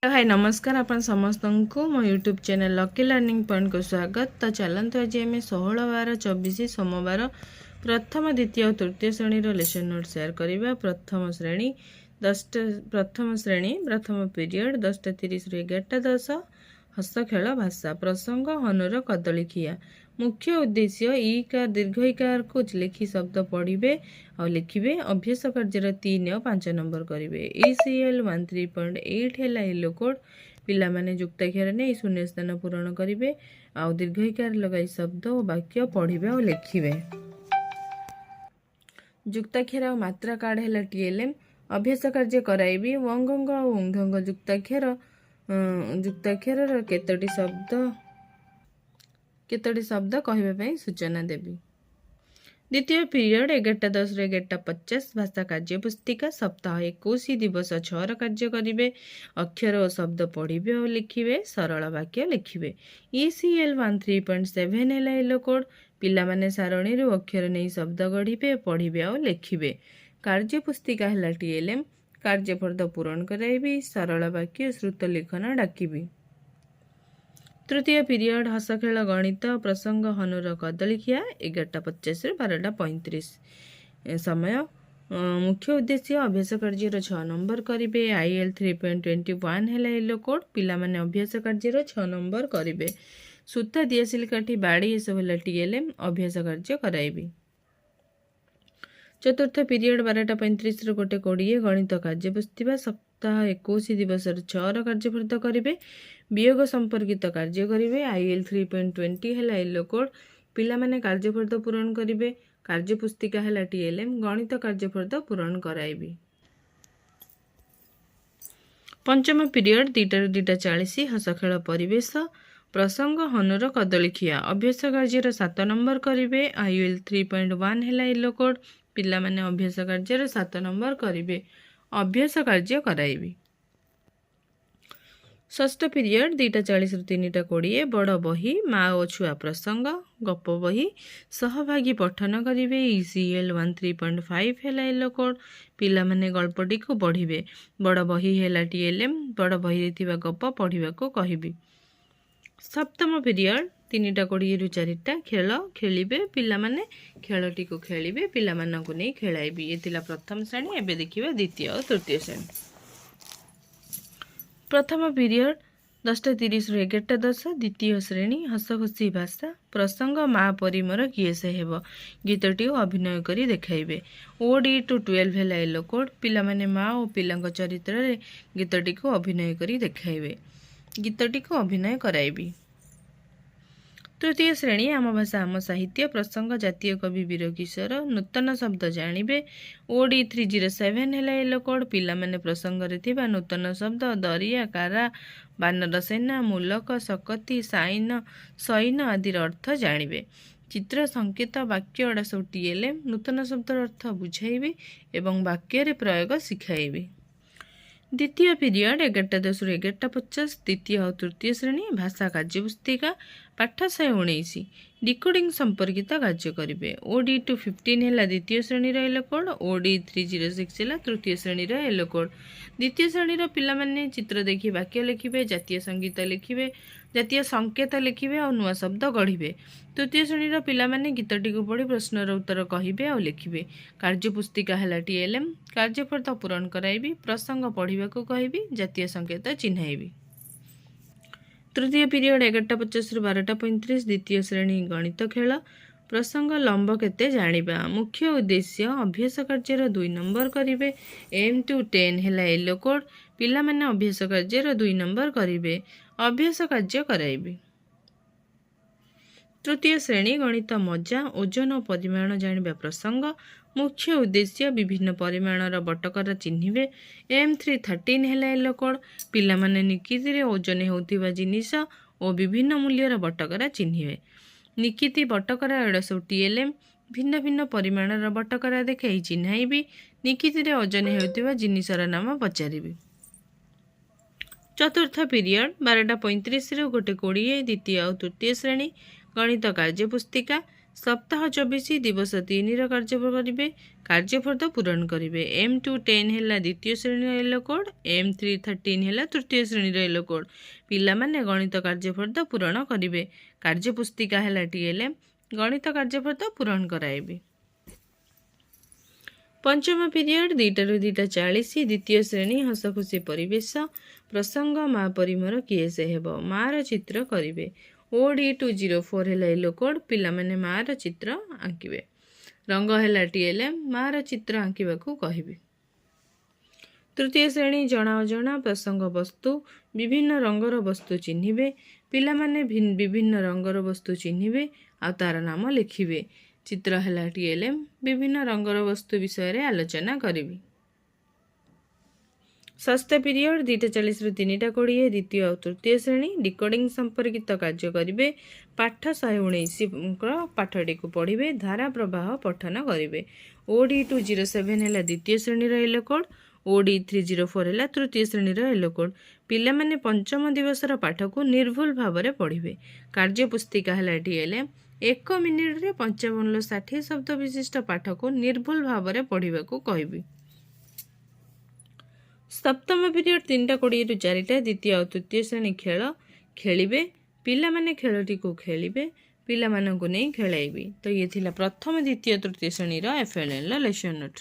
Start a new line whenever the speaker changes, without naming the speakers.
हाय नमस्कार आपण समस्त को मो YouTube channel lucky learning point को स्वागत। तो चलते आज आम 16/12/24 सोमवार प्रथम द्वितीय और तृतीय श्रेणी लेसन नोट शेयर करवा। प्रथम श्रेणी प्रथम पीरियड 10:30 ରୁ 11:10 हस खेल भाषा प्रसंग हनुर कदली खिया। मुख्य उद्देश्य ईकार दीर्घ इकार को लिखी शब्द पढ़े और लिखे। अभ्यास कार्य 3 और 5 नंबर करेंगे। ECL 13.8 है येलो कोड। पिला माने युक्ताक्षर नहीं शून्य स्थान पूरण करेंगे और दीर्घ इकार लगाई शब्द और वाक्य पढ़े और लिखे। युक्ताक्षर और मात्रा कार्ड है TLM। अभ्यास कार्य कराइबी वंगंग और उंगंग युक्ताक्षर केतोटी शब्द कहवाई सूचना देवी। द्वितीय पीरियड 11:10 ରୁ 11:50 भाषा कार्य पुस्तिका सप्ताह 21 दिवस 6 कार्य करेंगे। अक्षर और शब्द पढ़े और लिखे सरल वाक्य लिखे। ECL 13.7 है येलो कोड। पिला माने सारणी अक्षर नहीं शब्द गढ़े पढ़े और लिखे। कार्य पुस्तिका है TLM। कार्यफर्द पूरण कराइबी सरल वाक्य श्रुत लिखन डाकिबी। तृतीय पीरियड हस खेल गणित प्रसंग हनुर कदली खिया 11:50 ରୁ 12:35 समय। मुख्य उद्देश्य अभ्यास कार्य 6 नंबर करेंगे। IL 3.21 है येलो कोड। पिला माने अभ्यास कार्य 6 नंबर करेंगे। सूता दियासिल काठी बाड़ी सब है TLM। अभ्यास कार्य कराइबी। चतुर्थ पीरियड 12:35 ରୁ 1:20 गणित कार्य पुस्तिका सप्ताह 21 दिवस 6 कार्यफर्द करेंगे। वियोग संपर्कित कार्य करेंगे। IL 3.20 है येलो कोड। पिला माने कार्यफर्द पूरण करेंगे। कार्य पुस्तिका है TLM। गणित कार्यफर्द पूरण कराइबी। पंचम पीरियड 2 ରୁ 2:40 हस खेल परिवेश प्रसंग हनुर कदली खिया। अभ्यास कार्य 7 नंबर करेंगे। IL 3.1 है येलो कोड। पिला माने अभ्यास कार्य 7 नंबर करेंगे। अभ्यास कार्य कराइबी। षष्ठ पीरियड 2:40 ରୁ 3:20 बड़ बही माँ और छुआ प्रसंग गप बही सहभागी पठन करेंगे। ECL 13.5 है येलो कोड। पिला माने गल्पटी को पढ़े। बड़ बही है TLM। बड़ बही गप पढ़ा को कहबी। सप्तम पीरियड 3:20 ରୁ 4 खेल खेलिबे। पिला माने खेलटी को खेलिबे। पिला मानन को नहीं खेलाइबी। ये थिला प्रथम श्रेणी। एबे देखिबा द्वितीय और तृतीय श्रेणी। प्रथम पीरियड 10:30 ରୁ 11:10 द्वितीय श्रेणी हस खुशी भाषा प्रसंग माँ परी मोर किए से हेब। गीतटी अभिनय करी देखाइबे। OD 12 है येलो कोड। पिला माने माँ और पिलांक चरित्र रे गीतटी को अभिनय करी देखाइबे। गीतटी को अभिनय कराइबी। तृतीय श्रेणी आम भाषा आम साहित्य प्रसंग जातीय कवि वीर किशोर नूतन शब्द जानिबे। OD 307 है येलो कोड। पिला माने प्रसंग रे थिबा नूतन शब्द दरिया कारा बानर सेना मूलक सकती साइन सैन आदि अर्थ जानिबे। चित्र संकेत वाक्य एडा सब TLM। नूतन शब्द अर्थ बुझाइबे एवं वाक्य रे प्रयोग सिखाइबे। द्वितीय पीरियड 11:10 ରୁ 11:50 द्वितीय और तृतीय श्रेणी भाषा कार्य पुस्तिका पाठ 119 डिकोडिंग संपर्कित कार्य करेंगे। OD 215 है द्वितीय श्रेणी येलो कोड। OD 306 है तृतीय श्रेणी येलो कोड। द्वितीय श्रेणी पिला माने चित्र देखि वाक्य लिखिबे। जातीय संगीत लिखिबे। जातीय संकेत लिखिबे और नुआ शब्द गढ़िबे। तृतीय श्रेणी पिला माने गीतटी को पढ़ी प्रश्नर उत्तर कहिबे और लिखिबे। कार्य पुस्तिका है TLM। कार्यफर्द पूरण कराइबी। प्रसंग पढ़ा को कहबी। जातीय संकेत चिन्हाइबी। तृतीय पीरियड 11:50 ରୁ 12:35 द्वितीय श्रेणी गणित खेल प्रसंग लंब केते जानिबा। मुख्य उद्देश्य अभ्यास कार्य 2 नंबर करेंगे। M to 10 है येलो कोड। पिला माने अभ्यास कार्य 2 नंबर करेंगे। अभ्यास कार्य कराइबी। तृतीय श्रेणी गणित मजा ओजन और परिमाण जानिबा प्रसंग मुख्य उद्देश्य विभिन्न परिमाणर बटकर चिन्हिबे। M313 है येलो कोड। पिला माने निकिति ओजन होतिबा जिनिस और विभिन्न मूल्यर बटकरा चिन्हिबे। निकिति बटकरा एडा सब TLM। भिन्न भिन्न परिमाणर बटकरा देखाई चिन्हाइबी। निकिति ओजन होतिबा जिनिसर नाम पचारिबी। चतुर्थ पीरियड 12:35 ରୁ 1:20 द्वितीय और तृतीय श्रेणी गणित कार्य पुस्तिका सप्ताह 24 दिवस 3 कार्य करेंगे कार्यफर्द पूरण करेंगे M2 10 है द्वितीय श्रेणी येलो कोड M3 13 है तृतीय श्रेणी येलो कोड पिला माने गणित कार्यफर्द पूरण करेंगे कार्यपुस्तिका है TLM गणित कार्यफर्द पूरण कराइबे। पंचम पीरियड 2 ରୁ 2:40 द्वितीय श्रेणी हसखुशी परिवेश प्रसंग माँ परिमर किए से हेब मार चित्र करेंगे OD204 है येलो कोड पिला माने मार चित्र आंकिबे रंग है TLM मार चित्र आंकिबा को कहिबे। तृतीय श्रेणी जना अजना प्रसंग वस्तु विभिन्न रंगर वस्तु चिन्हिबे पिला माने विभिन्न रंगर वस्तु चिन्हिबे आ तार नाम लिखिबे चित्र है TLM विभिन्न रंगर वस्तु विषय रे आलोचना करिबे। षष्ठ पीरियड 2:40 ରୁ 3:20 द्वितीय और तृतीय श्रेणी डिकोडिंग संपर्कित कार्य करेंगे पाठ 119 पाठटी को पढ़े धारा प्रवाह पठन करेंगे OD207 है द्वितीय श्रेणी येलो कोड OD304 है तृतीय श्रेणी येलो कोड पिला माने पंचम दिवस पाठ को निर्भुल भाव में पढ़े कार्यपुस्तिका है TLM 1 मिनिट रे 55 60 शब्द विशिष्ट पाठ को निर्भुल भाव में पढ़ा को कहबी। सप्तम पीरियड 3:20 ରୁ 4ଟା द्वितीय और तृतीय श्रेणी खेल खेलिबे पिला माने खेलटी को खेलिबे पिला मानकु नहीं खेलाइबे। तो ये थिला प्रथम द्वितीय तृतीय श्रेणी FLN लेसन नोट।